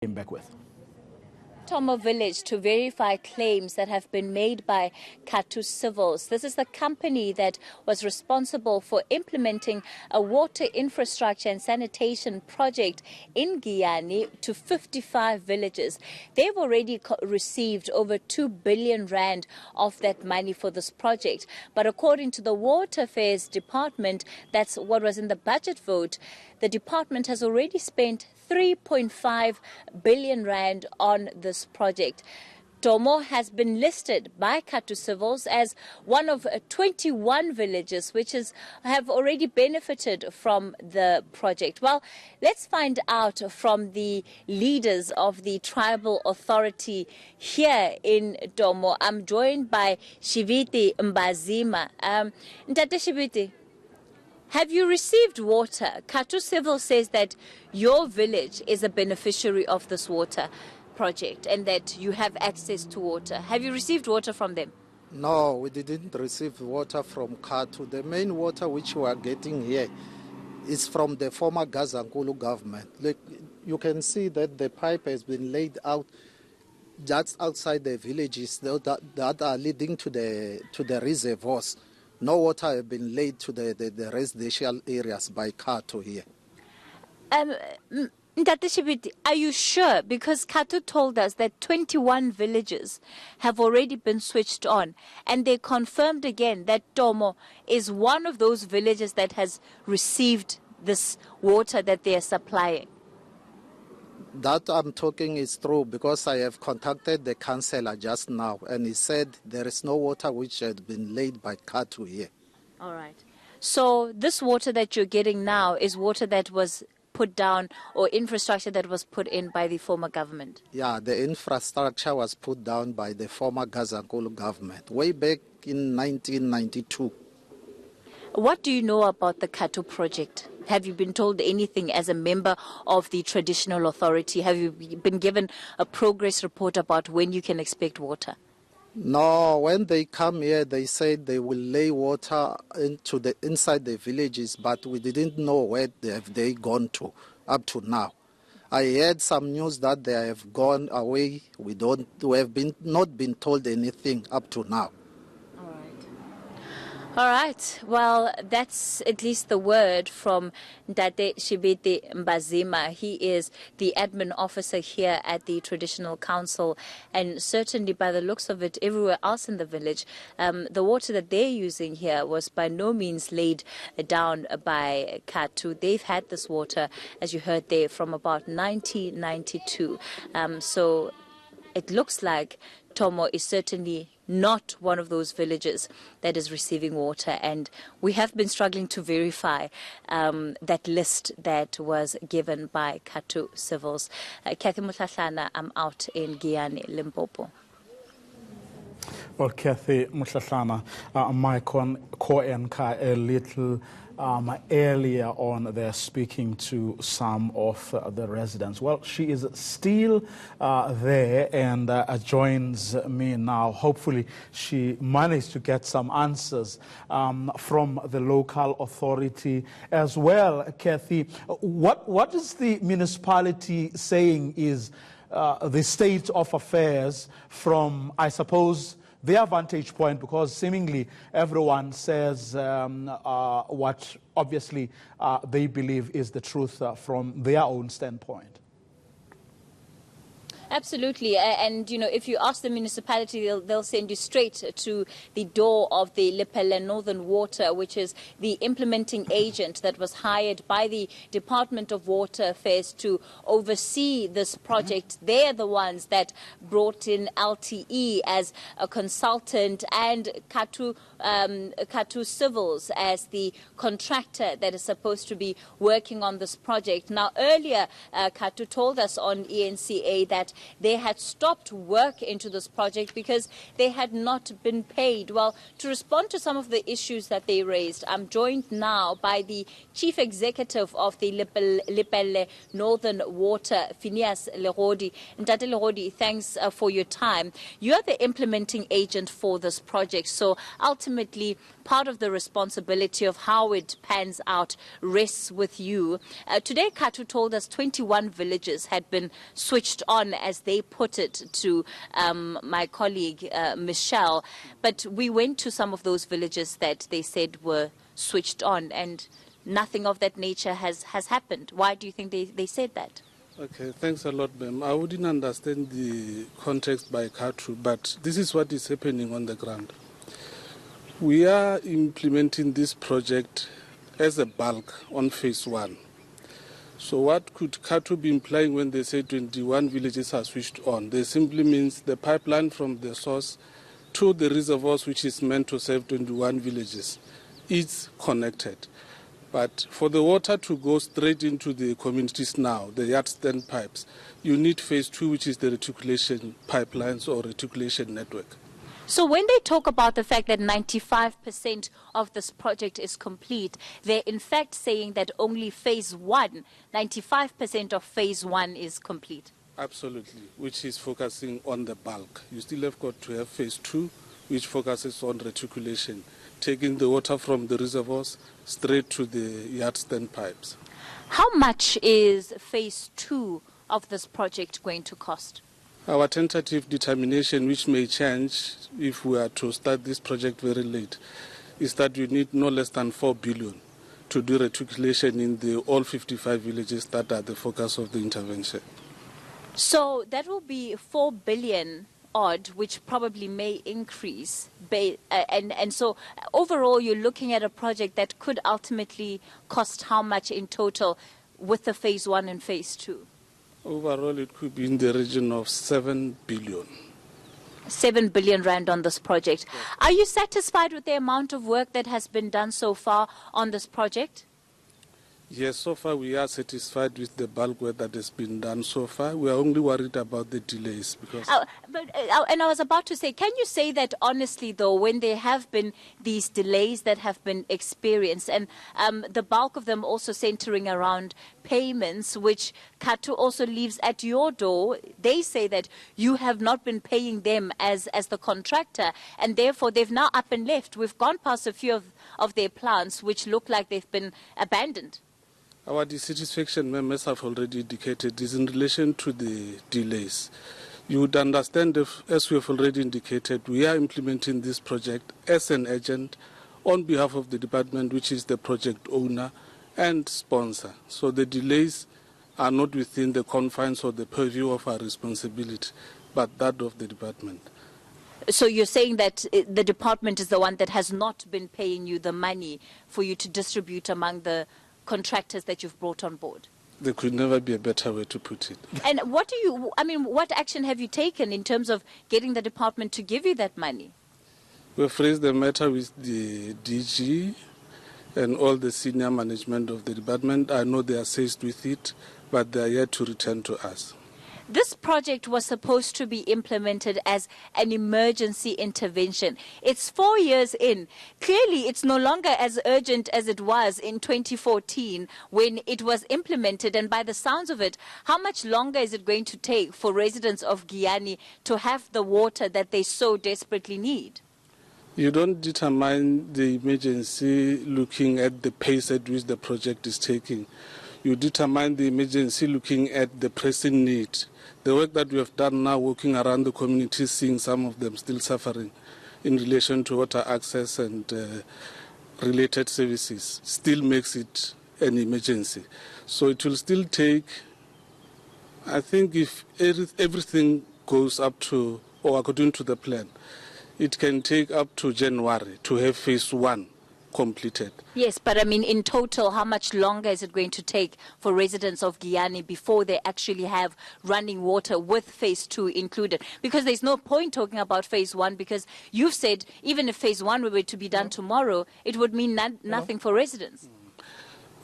came back with. Tomo Village to verify claims that have been made by Khato Civil. This is the company that was responsible for implementing a water infrastructure and sanitation project in Giyani to 55 villages. They've already received over 2 billion rand of that money for this project. But according to the Water Affairs Department, that's what was in the budget vote, the department has already spent 3.5 billion rand on this project. Tomo has been listed by Khato Civils as one of 21 villages which have already benefited from the project. Well, let's find out from the leaders of the tribal authority here in Tomo. I'm joined by Shiviti Mbazima. Ntate Shiviti, have you received water? Khato Civil says that your village is a beneficiary of this water project and that you have access to water. Have you received water from them? No, we didn't receive water from Khato. The main water which we are getting here is from the former Gazankulu government. Like, you can see that the pipe has been laid out just outside the villages that are leading to the reservoirs. No water has been laid to the residential areas by Khato here. Ntate Shibiti, are you sure? Because Khato told us that 21 villages have already been switched on, and they confirmed again that Tomo is one of those villages that has received this water that they are supplying. That I'm talking is true because I have contacted the councillor just now and he said there is no water which had been laid by Khato here. All right. So this water that you're getting now is water that was put down or infrastructure that was put in by the former government? Yeah, the infrastructure was put down by the former Gazankulu government way back in 1992. What do you know about the Khato project? Have you been told anything as a member of the traditional authority? Have you been given a progress report about when you can expect water? No, when they come here, they said they will lay water inside the villages, but we didn't know where they gone to up to now. I heard some news that they have gone away. We have not been told anything up to now. All right. Well, that's at least the word from Ntate Shibiti Mbazima. He is the admin officer here at the Traditional Council, and certainly by the looks of it, everywhere else in the village, the water that they're using here was by no means laid down by Khato. They've had this water, as you heard there, from about 1992. So it looks like Tomo is certainly not one of those villages that is receiving water, and we have been struggling to verify that list that was given by Khato Civils. Cathy Mohlahlana, I'm out in Giyani, Limpopo. Well, Cathy Mohlahlana, my co-anchor a little earlier on there speaking to some of the residents. Well, she is still there and joins me now. Hopefully, she managed to get some answers from the local authority as well. Cathy, what is the municipality saying is the state of affairs from, I suppose, their vantage point, because seemingly everyone says what obviously they believe is the truth from their own standpoint? Absolutely, and you know, if you ask the municipality, they'll send you straight to the door of the Lepelle Northern Water, which is the implementing agent that was hired by the Department of Water Affairs to oversee this project. They're the ones that brought in LTE as a consultant and Khato Civils as the contractor that is supposed to be working on this project. Now, earlier, Khato told us on eNCA that they had stopped work into this project because they had not been paid. Well, to respond to some of the issues that they raised, I'm joined now by the Chief Executive of the Lepelle Northern Water, Phineas Lerodi. Ntate Lerodi, thanks for your time. You're the implementing agent for this project, so ultimately part of the responsibility of how it pans out rests with you. Today, Khato told us 21 villages had been switched on, as they put it to my colleague Michelle, but we went to some of those villages that they said were switched on, and nothing of that nature has happened. Why do you think they said that? Okay, thanks a lot, ma'am. I wouldn't understand the context by Khato, but this is what is happening on the ground. We are implementing this project as a bulk on phase 1. So what could Khato be implying when they say 21 villages are switched on? They simply means the pipeline from the source to the reservoirs, which is meant to serve 21 villages, is connected. But for the water to go straight into the communities now, the yard stand pipes, you need phase 2, which is the reticulation pipelines or reticulation network. So when they talk about the fact that 95% of this project is complete, they're in fact saying that only phase 1, 95% of phase 1 is complete. Absolutely, which is focusing on the bulk. You still have got to have phase 2, which focuses on reticulation, taking the water from the reservoirs straight to the yard stand pipes. How much is phase 2 of this project going to cost? Our tentative determination, which may change if we are to start this project very late, is that we need no less than 4 billion to do reticulation in the all 55 villages that are the focus of the intervention. So that will be 4 billion odd, which probably may increase. And so overall, you're looking at a project that could ultimately cost how much in total with the phase 1 and phase 2? Overall, it could be in the region of 7 billion. 7 billion rand on this project. Yes. Are you satisfied with the amount of work that has been done so far on this project? Yes, so far we are satisfied with the bulk work that has been done so far. We are only worried about the delays because. And I was about to say, can you say that honestly, though, when there have been these delays that have been experienced, and the bulk of them also centering around payments, which Khato also leaves at your door, they say that you have not been paying them as the contractor, and therefore they've now up and left. We've gone past a few of their plants which look like they've been abandoned. Our dissatisfaction, members have already indicated, is in relation to the delays. You would understand, as we have already indicated, we are implementing this project as an agent on behalf of the department, which is the project owner and sponsor. So the delays are not within the confines or the purview of our responsibility, but that of the department. So you're saying that the department is the one that has not been paying you the money for you to distribute among the contractors that you've brought on board? There could never be a better way to put it. And what action have you taken in terms of getting the department to give you that money? We've raised the matter with the DG and all the senior management of the department. I know they are seized with it, but they are yet to return to us. This project was supposed to be implemented as an emergency intervention. It's 4 years in. Clearly, it's no longer as urgent as it was in 2014 when it was implemented. And by the sounds of it, how much longer is it going to take for residents of Giyani to have the water that they so desperately need? You don't determine the emergency looking at the pace at which the project is taking. You determine the emergency looking at the pressing need. The work that we have done now, working around the community, seeing some of them still suffering in relation to water access and related services, still makes it an emergency. So it will still take, I think if everything goes up to, or according to the plan, it can take up to January to have phase 1 completed. Yes, but in total, how much longer is it going to take for residents of Giyani before they actually have running water with phase 2 included? Because there's no point talking about phase 1, because you've said even if phase 1 were to be done tomorrow, it would mean nothing for residents.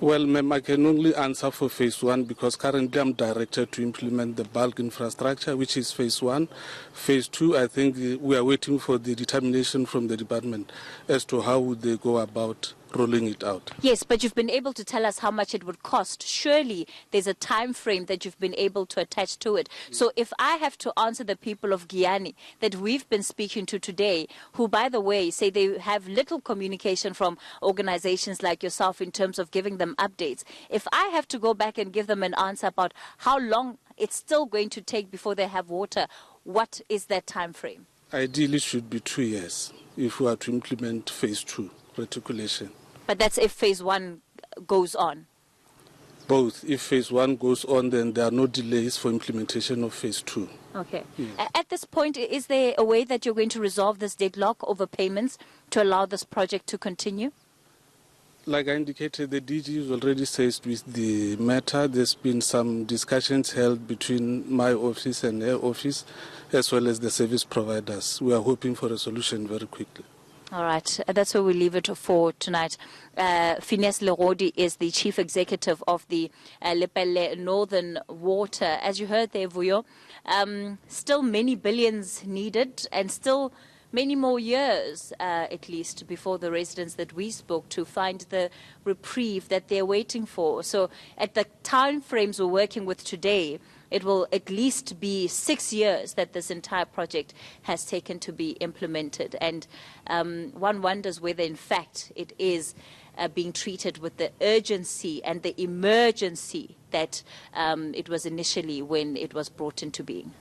Well, ma'am, I can only answer for phase one because currently I'm directed to implement the bulk infrastructure, which is phase one. Phase two, I think we are waiting for the determination from the department as to how would they go about rolling it out. Yes, but you've been able to tell us how much it would cost. Surely there's a time frame that you've been able to attach to it. So if I have to answer the people of Giyani that we've been speaking to today, who, by the way, say they have little communication from organizations like yourself in terms of giving them updates, if I have to go back and give them an answer about how long it's still going to take before they have water, what is that time frame? Ideally, it should be 2 years if we are to implement phase two reticulation. But that's if phase one goes on. Both. If phase one goes on, then there are no delays for implementation of phase two. Okay. Yes. At this point, is there a way that you're going to resolve this deadlock over payments to allow this project to continue? Like I indicated, the DG is already faced with the matter. There's been some discussions held between my office and her office, as well as the service providers. We are hoping for a solution very quickly. All right. That's where we leave it for tonight. Phineas Lerodi is the chief executive of the Lepelle Northern Water. As you heard there, Vuyo, still many billions needed and still many more years, at least, before the residents that we spoke to find the reprieve that they're waiting for. So at the time frames we're working with today, it will at least be 6 years that this entire project has taken to be implemented. And one wonders whether, in fact, it is being treated with the urgency and the emergency that it was initially when it was brought into being.